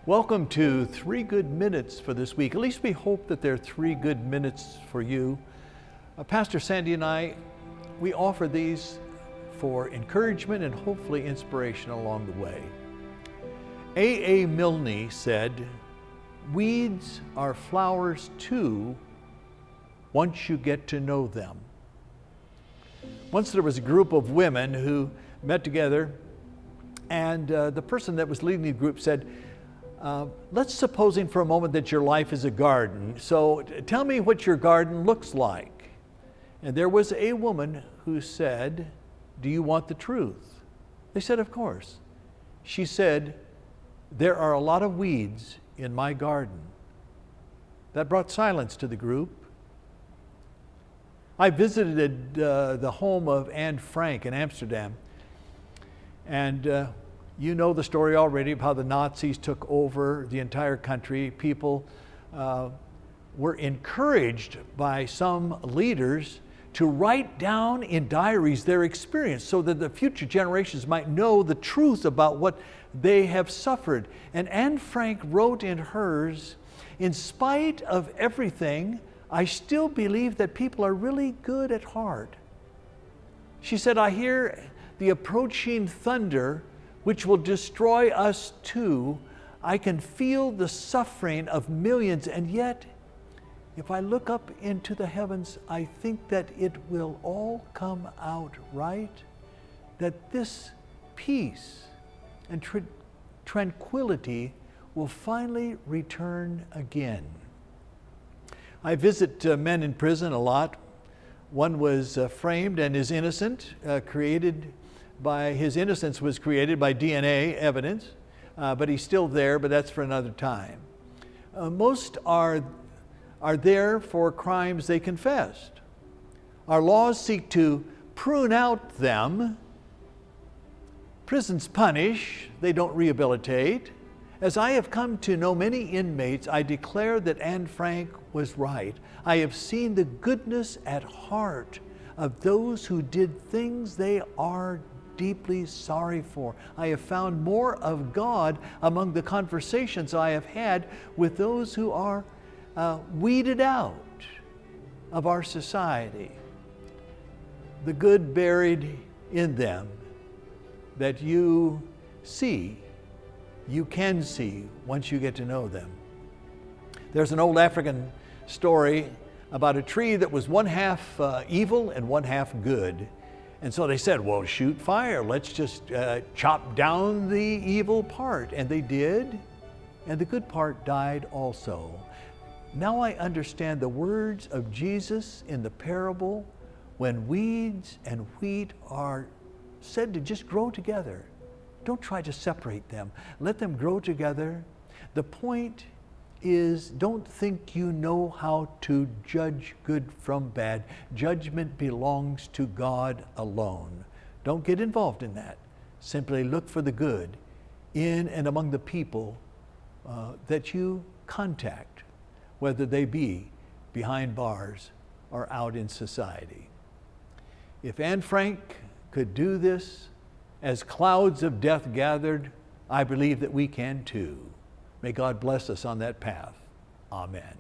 Welcome to 3 Good Minutes for this week. At least we hope that there are 3 good minutes for you. Pastor Sandi and I, we offer these for encouragement and hopefully inspiration along the way. A. Milne said, "Weeds are flowers too once you get to know them." Once there was a group of women who met together, and the person that was leading the group said, let's supposing for a moment that your life is a garden. So tell me what your garden looks like. And there was a woman who said, "Do you want the truth?" They said, "Of course." She said, "There are a lot of weeds in my garden." That brought silence to the group. I visited the home of Anne Frank in Amsterdam. And you know the story already of how the Nazis took over the entire country. People were encouraged by some leaders to write down in diaries their experience so that the future generations might know the truth about what they have suffered. And Anne Frank wrote in hers, "In spite of everything, I still believe that people are really good at heart." She said, "I hear the approaching thunder which will destroy us too. I can feel the suffering of millions, and yet if I look up into the heavens, I think that it will all come out right, that this peace and tranquility will finally return again." I visit men in prison a lot. One was framed and is innocent, his innocence was created by DNA evidence, but he's still there, but that's for another time. Most are there for crimes they confessed. Our laws seek to prune out them. Prisons punish, they don't rehabilitate. As I have come to know many inmates, I declare that Anne Frank was right. I have seen the goodness at heart of those who did things they are deeply sorry for. I have found more of God among the conversations I have had with those who are weeded out of our society. The good buried in them that you can see once you get to know them. There's an old African story about a tree that was one half evil and one half good. And so they said, well, shoot fire. Let's just chop down the evil part. And they did, and the good part died also. Now I understand the words of Jesus in the parable when weeds and wheat are said to just grow together. Don't try to separate them. Let them grow together. The point is, don't think you know how to judge good from bad. Judgment belongs to God alone. Don't get involved in that. Simply look for the good in and among the people that you contact, whether they be behind bars or out in society. If Anne Frank could do this as clouds of death gathered, I believe that we can too. May God bless us on that path. Amen.